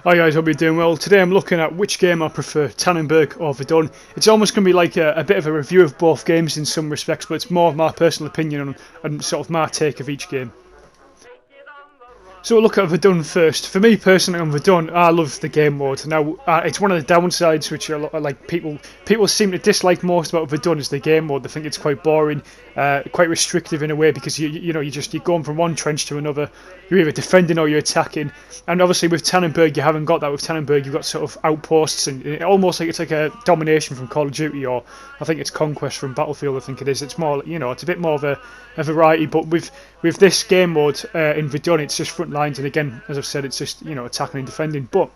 Hi guys, hope you're doing well. Today I'm looking at which game I prefer, Tannenberg or Verdun. It's almost going to be like a bit of a review of both games in some respects, but it's more of my personal opinion on sort of my take of each game. So we'll look at Verdun first. For me personally, on Verdun, I love the game mode. Now, it's one of the downsides which like people seem to dislike most about Verdun is the game mode. They think it's quite boring, quite restrictive in a way because you're going from one trench to another. You're either defending or you're attacking. And obviously with Tannenberg, you haven't got that. With Tannenberg, you've got sort of outposts and almost like it's like a domination from Call of Duty, or I think it's conquest from Battlefield. I think it is. It's more, it's a bit more of a variety. But with this game mode in Verdun, it's just front lines, and again, as I've said, it's just attacking and defending. But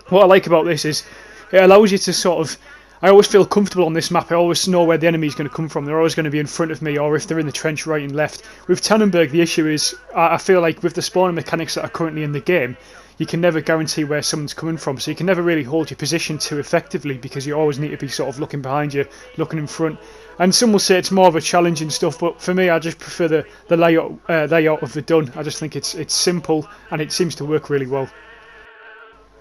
what I like about this is it allows you to sort of. I always feel comfortable on this map. I always know where the enemy is going to come from. They're always going to be in front of me, or if they're in the trench right and left. With Tannenberg, the issue is I feel like with the spawning mechanics that are currently in the game, you can never guarantee where someone's coming from. So you can never really hold your position too effectively because you always need to be sort of looking behind you, looking in front. And some will say it's more of a challenge and stuff, but for me, I just prefer the layout of Verdun. I just think it's simple and it seems to work really well.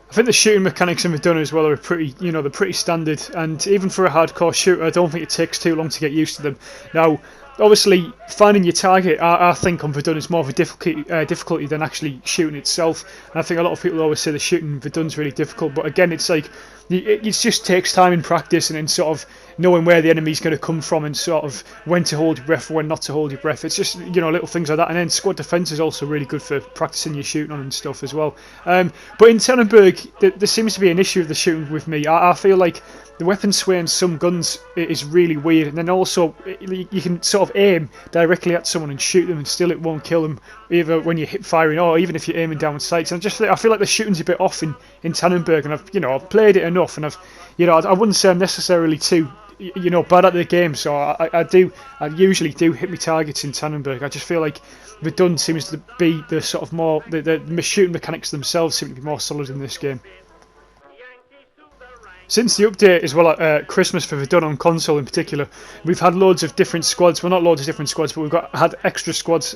I think the shooting mechanics in Verdun as well are they're pretty standard, and even for a hardcore shooter, I don't think it takes too long to get used to them. Now, obviously, finding your target, I think on Verdun is more of a difficulty than actually shooting itself. And I think a lot of people always say the shooting in Verdun's really difficult, but again, it's like it just takes time in practice and in sort of knowing where the enemy's going to come from and sort of when to hold your breath, when not to hold your breath. It's just little things like that. And then squad defense is also really good for practicing your shooting on and stuff as well. But in Tannenberg, there seems to be an issue with the shooting with me. I feel like the weapon sway in some guns is really weird, and then also you can sort of aim directly at someone and shoot them, and still it won't kill them, either when you're hip firing or even if you're aiming down sights. And I feel like the shooting's a bit off in Tannenberg, and I've played it enough, and I wouldn't say I'm necessarily too bad at the game, so I usually do hit my targets in Tannenberg. I just feel like Verdun seems to be the sort of more the shooting mechanics themselves seem to be more solid in this game. Since the update as well at Christmas for Verdun on console in particular, we've had loads of different squads. Well, not loads of different squads, but had extra squads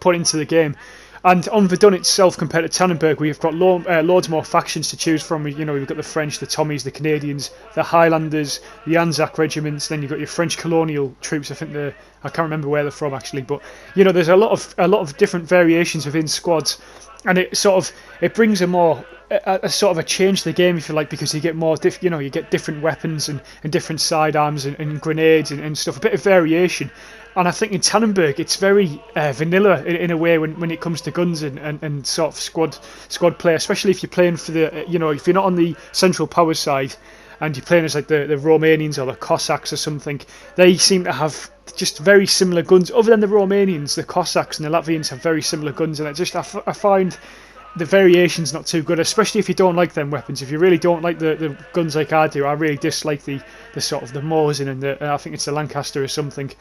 put into the game. And on Verdun itself, compared to Tannenberg, we've got loads more factions to choose from. We've got the French, the Tommies, the Canadians, the Highlanders, the Anzac regiments. Then you've got your French colonial troops. I can't remember where they're from actually, but there's a lot of different variations within squads, and it brings a sort of a change to the game, if you like, because you get more you get different weapons and different sidearms and grenades and stuff, a bit of variation. And I think in Tannenberg it's very vanilla in a way when it comes to guns and sort of squad play, especially if you're playing for if you're not on the central power side and you're playing as like the Romanians or the Cossacks or something. They seem to have just very similar guns. Other than the Romanians, the Cossacks and the Latvians have very similar guns, and I find the variation's not too good, especially if you don't like them weapons. If you really don't like the guns like I do, I really dislike the sort of the Mosin and I think it's the Lancaster or something.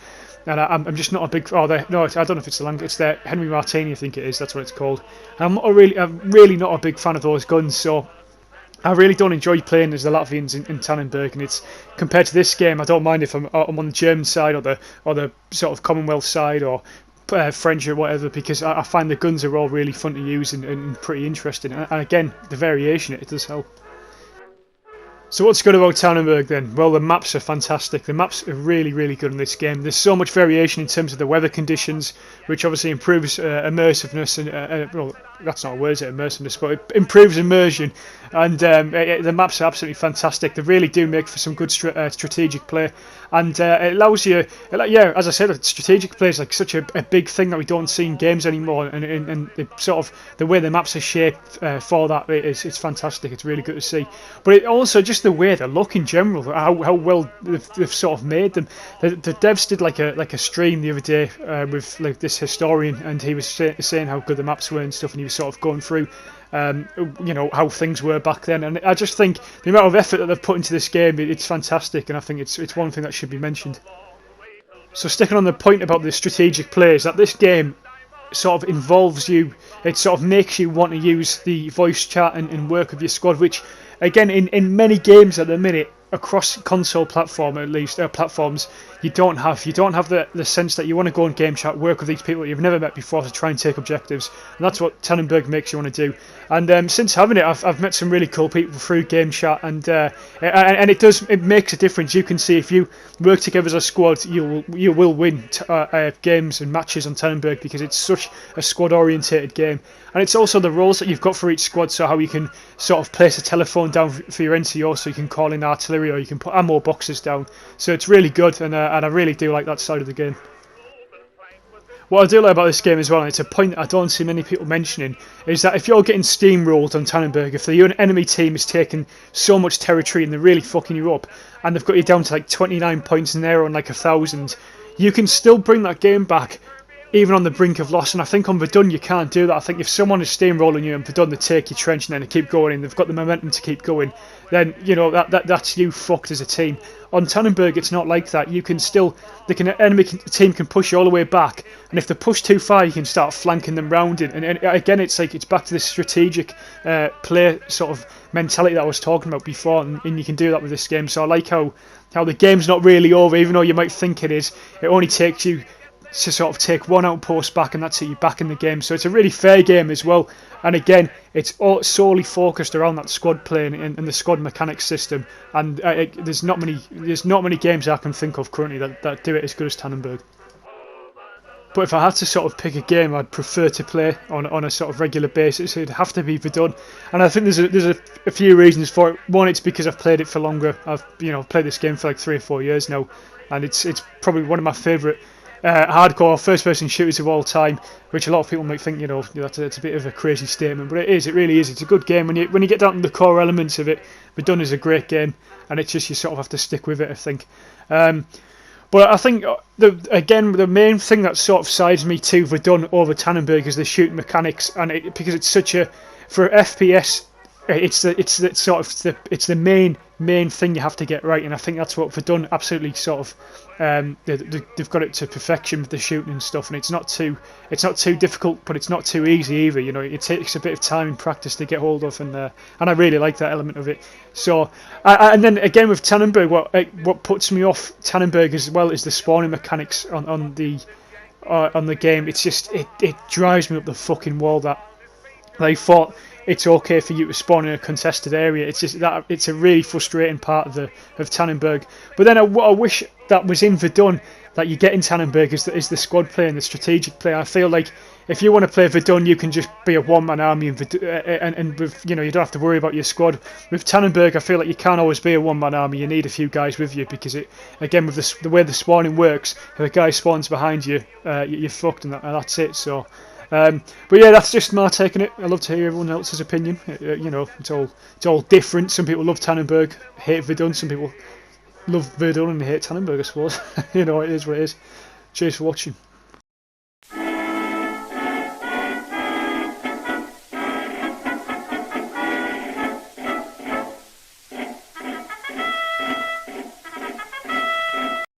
And I'm just not a big. I don't know if it's the Lancaster. It's the Henry Martini, I think it is. That's what it's called. I'm really not a big fan of those guns. So I really don't enjoy playing as the Latvians in Tannenberg, and it's compared to this game. I don't mind if I'm on the German side or the sort of Commonwealth side or French or whatever, because I find the guns are all really fun to use and pretty interesting. And again, the variation it does help. So what's good about Tannenberg then? Well, the maps are fantastic. The maps are really, really good in this game. There's so much variation in terms of the weather conditions, which obviously improves immersiveness. And well, that's not a word, is it, immersiveness, but it improves immersion. And the maps are absolutely fantastic. They really do make for some good strategic play. And it allows you, as I said, strategic play is like such a big thing that we don't see in games anymore. And the way the maps are shaped for that, it's fantastic. It's really good to see. But it also just the way they look in general, how well they've sort of made them. The devs did like a stream the other day with like this historian, and he was saying how good the maps were and stuff, and he was sort of going through how things were back then. And I just think the amount of effort that they've put into this game, it's fantastic, and I think it's one thing that should be mentioned. So sticking on the point about the strategic plays, that this game sort of involves you, it sort of makes you want to use the voice chat and work with your squad, which again in many games at the minute across console platform, at least platforms, you don't have the sense that you want to go on game chat, work with these people that you've never met before to try and take objectives, and that's what Tannenberg makes you want to do. And since having it, I've met some really cool people through game chat, and it makes a difference. You can see if you work together as a squad, you will win games and matches on Tannenberg, because it's such a squad orientated game. And it's also the roles that you've got for each squad, so how you can sort of place a telephone down for your NCO, so you can call in artillery, or you can put ammo boxes down. So it's really good, and I really do like that side of the game. What I do like about this game as well, and it's a point that I don't see many people mentioning, is that if you're getting steamrolled on Tannenberg, if the enemy team is taking so much territory and they're really fucking you up, and they've got you down to like 29 points and they're on like 1,000, you can still bring that game back even on the brink of loss. And I think on Verdun you can't do that. I think if someone is steamrolling you on Verdun, they take your trench and then they keep going and they've got the momentum to keep going, then you know that's you fucked as a team. On Tannenberg it's not like that. You can still, enemy team can push you all the way back, and if they push too far you can start flanking them round it. And again, it's back to this strategic play sort of mentality that I was talking about before, and you can do that with this game. So I like how the game's not really over, even though you might think it is. It only takes you to sort of take one outpost back, and that's it, you're back in the game. So it's a really fair game as well. And again, it's all solely focused around that squad play and the squad mechanics system. And there's not many games I can think of currently that do it as good as Tannenberg. But if I had to sort of pick a game I'd prefer to play on a sort of regular basis, it'd have to be Verdun. And I think there's a few reasons for it. One, it's because I've played it for longer. I've played this game for like 3 or 4 years now, and it's probably one of my favourite hardcore first-person shooters of all time, which a lot of people might think, that's a bit of a crazy statement, but it really is. It's a good game. When you get down to the core elements of it, Verdun is a great game, and it's just you sort of have to stick with it, I think. But I think the main thing that sort of sides me to Verdun over Tannenberg is the shooting mechanics, and because it's such a, for FPS, it's the main thing you have to get right, and I think that's what Verdun absolutely sort of they've got it to perfection with the shooting and stuff, and it's not too difficult, but it's not too easy either. It takes a bit of time and practice to get hold of, and I really like that element of it. So and then again with Tannenberg, what puts me off Tannenberg as well is the spawning mechanics on the game. It's just it drives me up the fucking wall that they thought it's okay for you to spawn in a contested area. It's just that it's a really frustrating part of Tannenberg. But then what I wish that was in Verdun that you get in Tannenberg is the squad play and the strategic play. I feel like if you want to play Verdun, you can just be a one-man army and with, you don't have to worry about your squad. With Tannenberg, I feel like you can't always be a one-man army. You need a few guys with you, because again with the way the spawning works, if a guy spawns behind you, you're fucked, and that's it. So. But yeah, that's just my take on it. I love to hear everyone else's opinion. It's all different. Some people love Tannenberg, hate Verdun. Some people love Verdun and hate Tannenberg, I suppose. It is what it is. Cheers for watching.